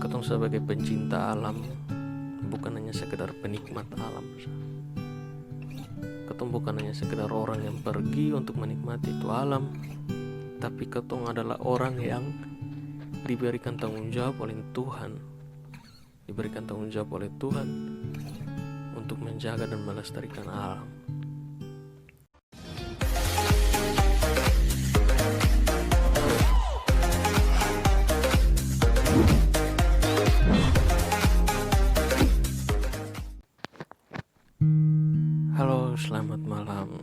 Ketong sebagai pencinta alam bukan hanya sekedar penikmat alam. Ketong bukan hanya sekedar orang yang pergi untuk menikmati itu alam, tapi ketong adalah orang yang diberikan tanggung jawab oleh Tuhan, untuk menjaga dan melestarikan alam. Halo, selamat malam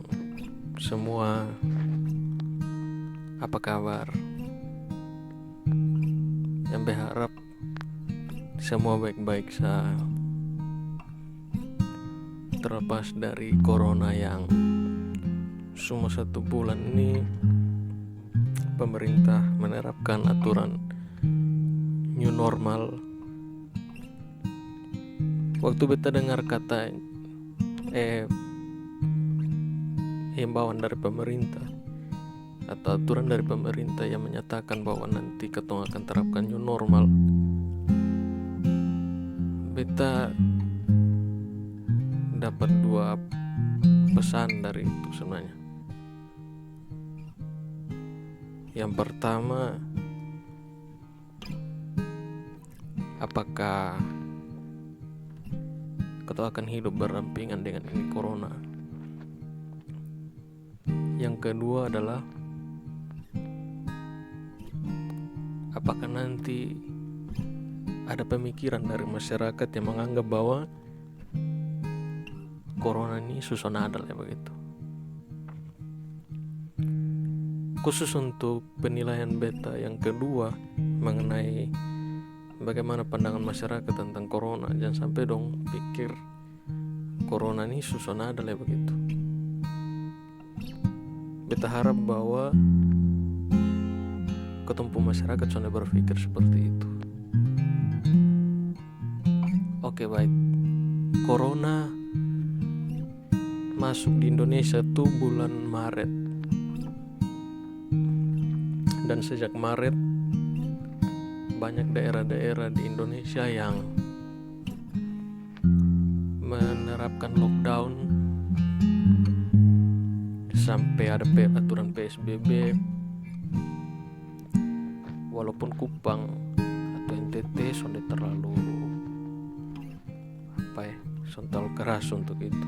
semua. Apa kabar? Yang berharap semua baik-baik saja, terlepas dari corona yang semua 1 bulan ini pemerintah menerapkan aturan new normal. Waktu beta dengar kata himbauan dari pemerintah atau aturan dari pemerintah yang menyatakan bahwa nanti ketong akan terapkan new normal, beta dapat 2 pesan dari itu sebenarnya. Yang pertama, apakah ketong akan hidup berdampingan dengan ini corona? Yang kedua adalah, apakah nanti ada pemikiran dari masyarakat yang menganggap bahwa corona ini susonadal ya begitu. Khusus untuk penilaian beta yang kedua mengenai bagaimana pandangan masyarakat tentang corona, jangan sampai dong pikir corona ini susonadal ya begitu. Beta harap bahwa ketumpu masyarakat sudah berpikir seperti itu. Oke, baik. Corona masuk di Indonesia tuh bulan Maret, dan sejak Maret banyak daerah-daerah di Indonesia yang menerapkan lockdown sampai ada aturan PSBB. Walaupun Kupang atau NTT sudah terlalu terlalu keras untuk itu,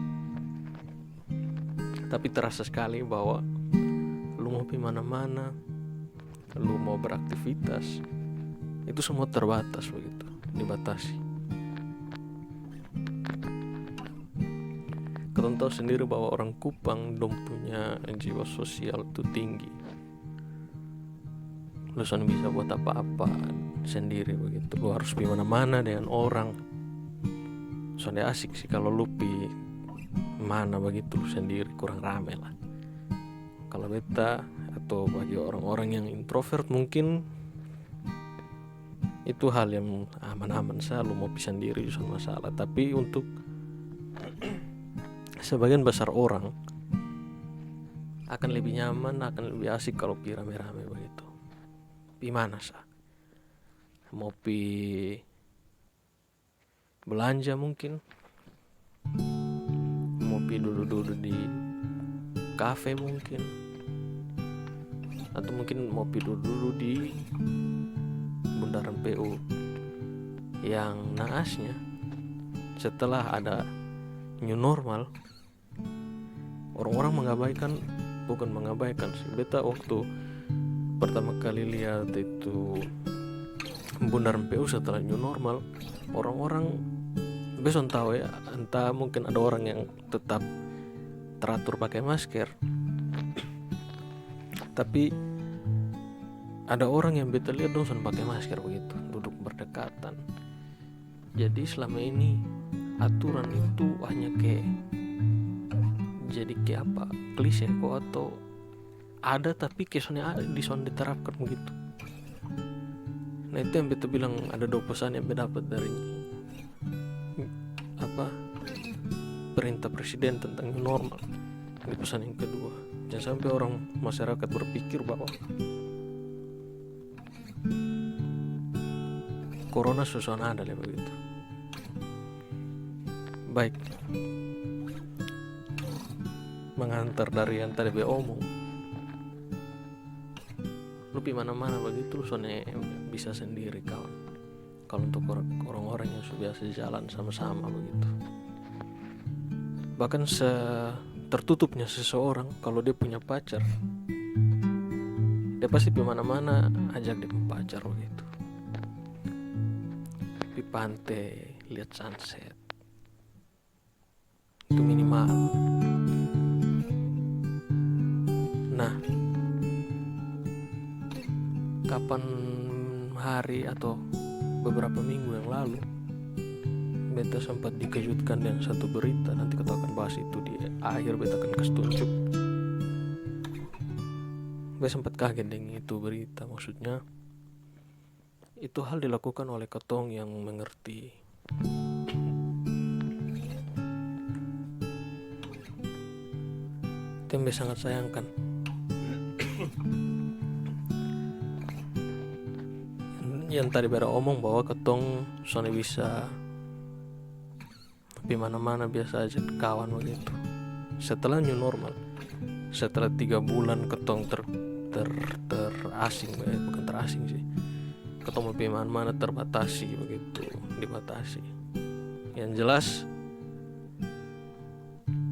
tapi terasa sekali bahwa lu mau pergi mana-mana, lu mau beraktivitas, itu semua terbatas begitu, dibatasi. Kalian tahu sendiri bahwa orang Kupang dong punya jiwa sosial itu tinggi. Lu soalnya bisa buat apa-apa sendiri begitu. Lu harus pergi mana-mana dengan orang. Soalnya asik sih kalau lu pergi mana begitu lu sendiri, kurang rame lah. Kalau beta atau bagi orang-orang yang introvert mungkin itu hal yang aman-aman saja, lu mau pergi sendiri itu masalah. Tapi untuk sebagian besar orang akan lebih nyaman, akan lebih asik kalau pergi rame-rame begitu. Pergi mana sah? Mau pergi belanja mungkin, mau pergi duduk-duduk di kafe mungkin, atau mungkin mau pergi duduk-duduk di bundaran PU. Yang naasnya, setelah ada new normal, orang-orang bukan mengabaikan sih. Beta waktu pertama kali lihat itu bundaran PU setelah new normal, orang-orang besok tahu ya, entah mungkin ada orang yang tetap teratur pakai masker, tapi ada orang yang beta lihat dong pakai masker begitu, duduk berdekatan. Jadi selama ini aturan itu hanya jadi apa, klise kok, atau ada tapi kesannya ada diterapkan begitu. Nah itu yang beta bilang, ada 2 pesan yang beta dapat dari perintah presiden tentang new normal. Ini pesan yang kedua, jangan sampai orang masyarakat berpikir bahwa corona susun ada lah begitu. Baik, mengantar dari yang tadi be omong, lu pi mana-mana begitu lu soalnya bisa sendiri kawan. Kalau untuk orang-orang yang sudah biasa jalan sama-sama begitu, bahkan tertutupnya seseorang kalau dia punya pacar, dia pasti pi mana-mana ajak dia pacar begitu, pi pantai lihat sunset, itu minimal. Nah, kapan hari atau beberapa minggu yang lalu beta sempat dikejutkan dengan satu berita. Nanti kita akan bahas itu di akhir, beta akan kasih tunjuk. Beta sempat kaget dengan itu berita. Maksudnya itu hal dilakukan oleh ketong yang mengerti. Itu yang beta sangat sayangkan. Yang tadi beta omong bahwa ketong soalnya bisa di mana-mana biasa aja kawan begitu. Setelah new normal, setelah 3 bulan ketong terasing, bukan terasing sih, ketong di mana-mana terbatasi begitu, dibatasi. Yang jelas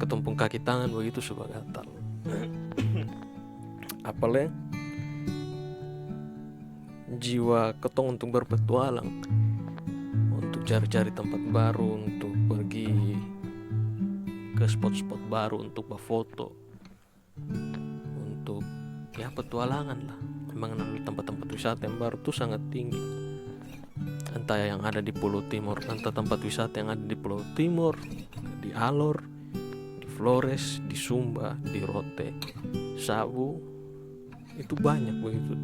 ketong pun kaki tangan begitu sudah gatal. Apalagi jiwa ketong untuk berpetualang, untuk cari-cari tempat baru, untuk pergi ke spot-spot baru, untuk berfoto, untuk ya petualangan lah, mengenal tempat-tempat wisata yang baru tuh sangat tinggi. Entah yang ada di Pulau Timur, entah tempat wisata yang ada di Pulau Timur, di Alor, di Flores, di Sumba, di Rote, Sabu, itu banyak begitu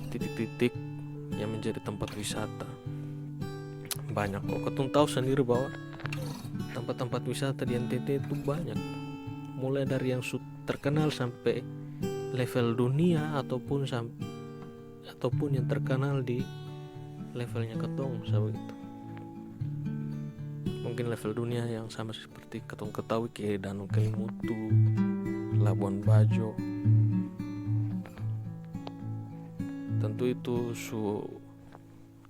titik-titik yang menjadi tempat wisata. Banyak kok, ketong tahu sendiri bahwa tempat-tempat wisata di NTT itu banyak, mulai dari yang terkenal sampai level dunia ataupun yang terkenal di levelnya ketong begitu. Mungkin level dunia yang sama seperti ketong ketahui kayak Danau Kelimutu, Labuan Bajo, tentu itu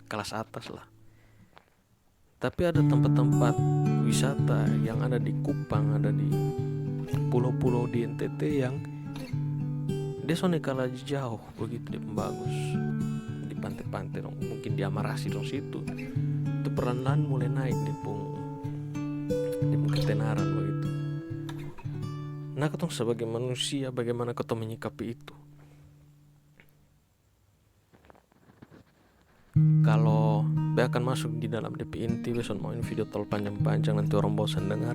kelas atas lah. Tapi ada tempat-tempat wisata yang ada di Kupang, ada di pulau-pulau di NTT yang dia soalnya kalah jauh begitu, dia bagus di pantai-pantai dong, mungkin di Amarasi dong situ. Itu perlahan-lahan mulai naik di ketenaran begitu. Nah, ketong sebagai manusia bagaimana ketong menyikapi itu? Kalau be akan masuk di dalam DP inti, besok mau video tol panjang-panjang nanti orang bosan dengar.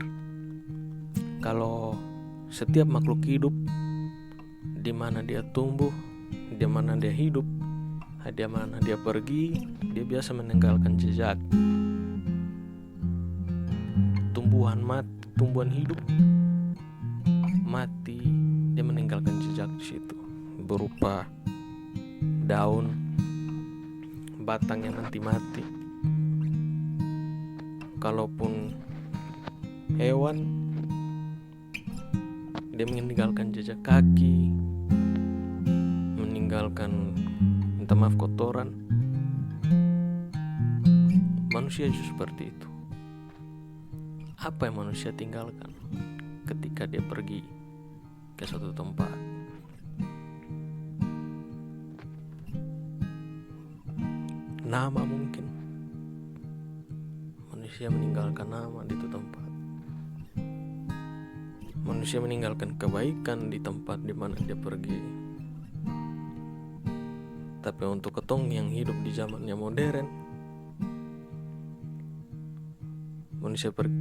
Kalau setiap makhluk hidup, di mana dia tumbuh, di mana dia hidup, di mana dia pergi, dia biasa meninggalkan jejak. Tumbuhan hidup mati, dia meninggalkan jejak di situ berupa daun, batang yang nanti mati. Kalaupun hewan, dia meninggalkan jejak kaki, meninggalkan, minta maaf, kotoran. Manusia juga seperti itu. Apa yang manusia tinggalkan ketika dia pergi ke suatu tempat? Nama mungkin. Manusia meninggalkan nama di itu tempat. Manusia meninggalkan kebaikan di tempat di mana dia pergi. Tapi untuk ketong yang hidup di zamannya modern,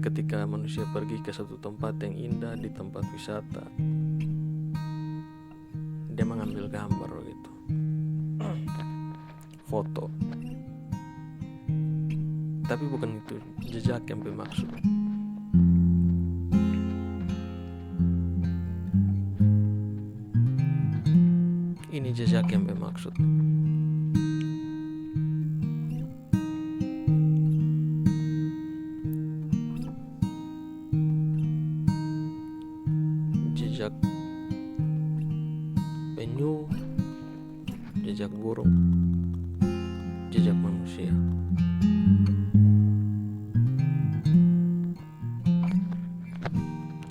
ketika manusia pergi ke satu tempat yang indah, di tempat wisata, dia mengambil gambar gitu, foto. Tapi bukan itu jejak yang bermaksud. Ini jejak yang bermaksud. jejak penyu, jejak burung, jejak manusia.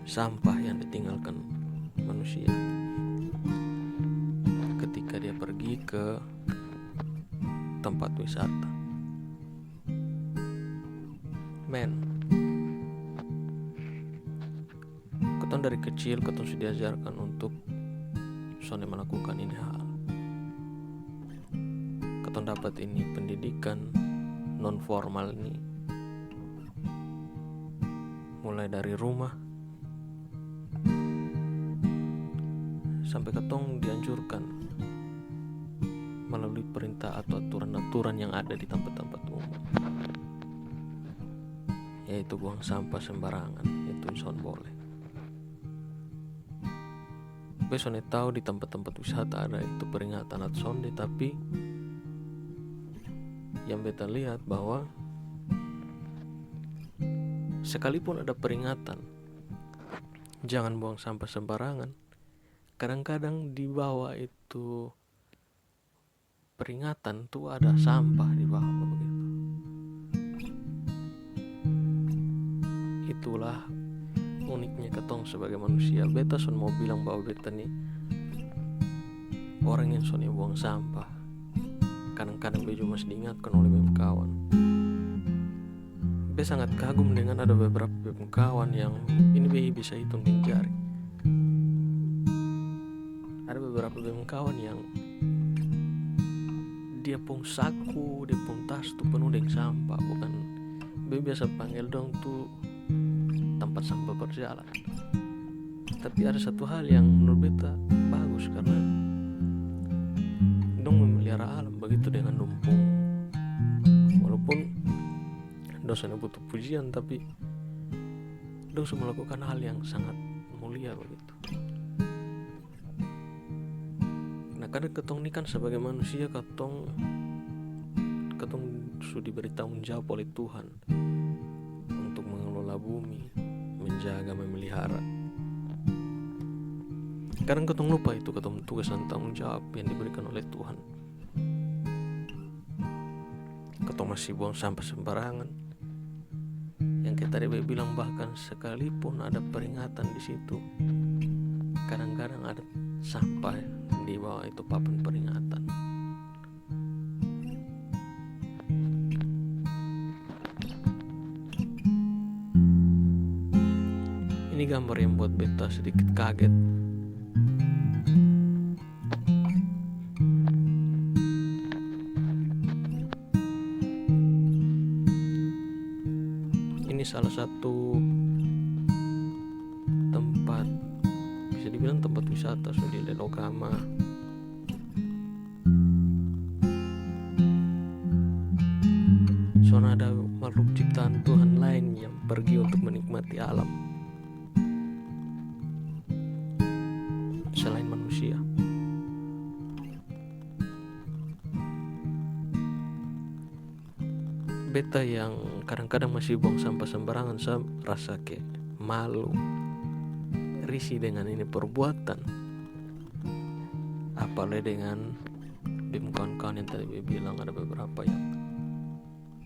Sampah yang ditinggalkan manusia ketika dia pergi ke tempat wisata. Ketong dari kecil ketong sudah diajarkan untuk soalnya melakukan ini hal. Ketong dapat ini pendidikan non formal ini mulai dari rumah sampai ketong dianjurkan melalui perintah atau aturan-aturan yang ada di tempat-tempat umum, yaitu buang sampah sembarangan, itu son boleh. Besone tahu di tempat-tempat wisata ada itu peringatan atau sonde, tapi yang beta lihat bahwa sekalipun ada peringatan jangan buang sampah sembarangan, kadang-kadang di bawah itu peringatan tuh ada sampah di bawah begitu. Itulah uniknya ketong sebagai manusia. Beta son mau bilang bahwa beta nih orang yang son buang sampah. Kadang-kadang beta masih diingatkan oleh beberapa kawan. Beta sangat kagum dengan ada beberapa kawan yang ini beta bisa hitung dengan jari. Ada beberapa kawan yang dia pun saku, dia pun tas tuh penuh dengan sampah. Bukan beta biasa panggil dong tuh tempat sampah berjalan. Tapi ada satu hal yang menurut beta bagus, karena dong memelihara alam begitu dengan numpung. Walaupun dosanya butuh pujian, tapi dong sudah melakukan hal yang sangat mulia begitu. Nah, kadang ketong ini kan sebagai manusia ketong sudah diberi tanggung jawab oleh Tuhan untuk mengelola bumi, menjaga, memelihara. Kadang ketong lupa itu ketong tugas dan tanggung jawab yang diberikan oleh Tuhan. Ketong masih buang sampah sembarangan. Yang kita tadi bilang, bahkan sekalipun ada peringatan di situ, kadang-kadang ada sampah di bawah itu papan peringatan. Ini gambar yang buat beta sedikit kaget. Ini salah satu tempat, bisa dibilang tempat wisata di Lelogama. Soalnya ada makhluk ciptaan Tuhan lain yang pergi untuk menikmati alam selain manusia. Beta yang kadang-kadang masih buang sampah sembarangan, saya rasa kayak malu, risih dengan ini perbuatan. Apalagi dengan kawan-kawan yang tadi bilang ada beberapa yang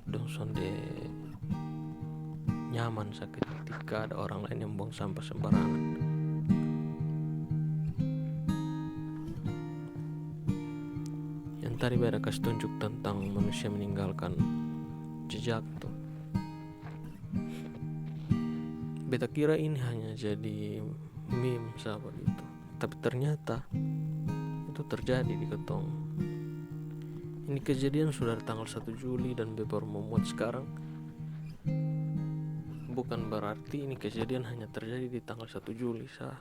dong sonde nyaman ketika ada orang lain yang buang sampah sembarangan. Yang tadi beda kasih tunjuk tentang manusia meninggalkan jejak tuh. Beta kira ini hanya jadi meme sahabat itu, tapi ternyata itu terjadi di ketong. Ini kejadian sudah tanggal 1 Juli dan beta baru memuat sekarang. Bukan berarti ini kejadian hanya terjadi di tanggal 1 Juli sah.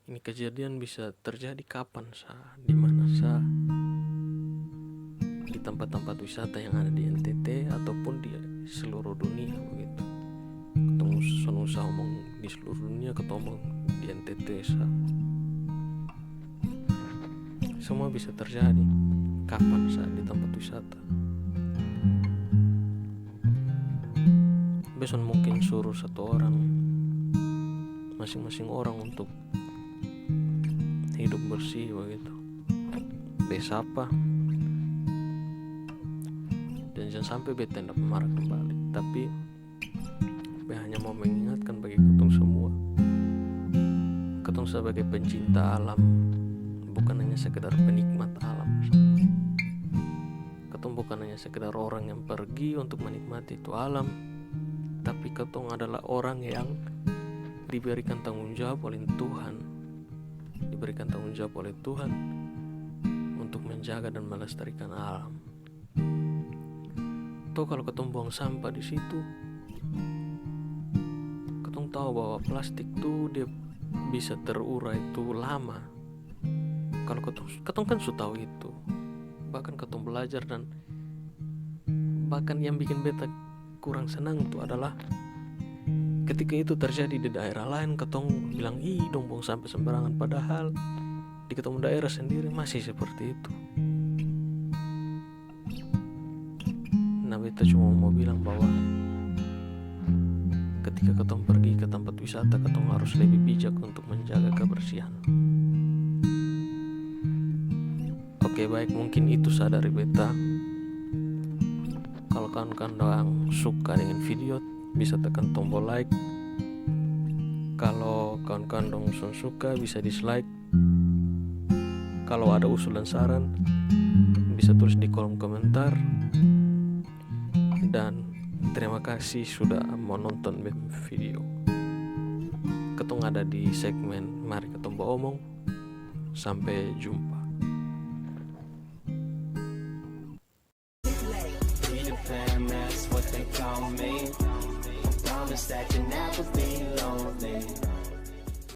Ini kejadian bisa terjadi kapan sah, di mana sah, di tempat-tempat wisata yang ada di NTT ataupun di seluruh dunia begitu. Ketemu usah omong di seluruh dunia, ketemu di NTT sah. Semua bisa terjadi kapan sah di tempat wisata. Besok mungkin suruh satu orang masing-masing orang untuk hidup bersih begitu. Besapa dan jangan sampai beta hendak marah kembali, tapi beta hanya mau mengingatkan bagi ketong semua, ketong sebagai pencinta alam bukan hanya sekedar penikmat alam, ketong bukan hanya sekedar orang yang pergi untuk menikmati itu alam, tapi ketong adalah orang yang diberikan tanggung jawab oleh Tuhan, diberikan tanggung jawab oleh Tuhan untuk menjaga dan melestarikan alam. Toh kalau ketong buang sampah di situ, ketong tahu bahwa plastik tuh dia bisa terurai itu lama. Kalau ketong kan sudah tahu itu, bahkan ketong belajar, dan bahkan yang bikin beta kurang senang itu adalah ketika itu terjadi di daerah lain, ketong bilang dong buang sampah sembarangan, padahal di ketong daerah sendiri masih seperti itu. Nah, beta cuma mau bilang bahwa ketika ketong pergi ke tempat wisata, ketong harus lebih bijak untuk menjaga kebersihan. Oke, baik, mungkin itu saja dari beta. Kalau kawan-kawan suka dengan video, bisa tekan tombol like. Kalau kawan-kawan dong suka, bisa dislike. Kalau ada usulan saran, bisa tulis di kolom komentar. Dan terima kasih sudah mau nonton video. Ketong ada di segmen Mari Ketong Omong. Sampai jumpa. That's what they call me. Promise that you never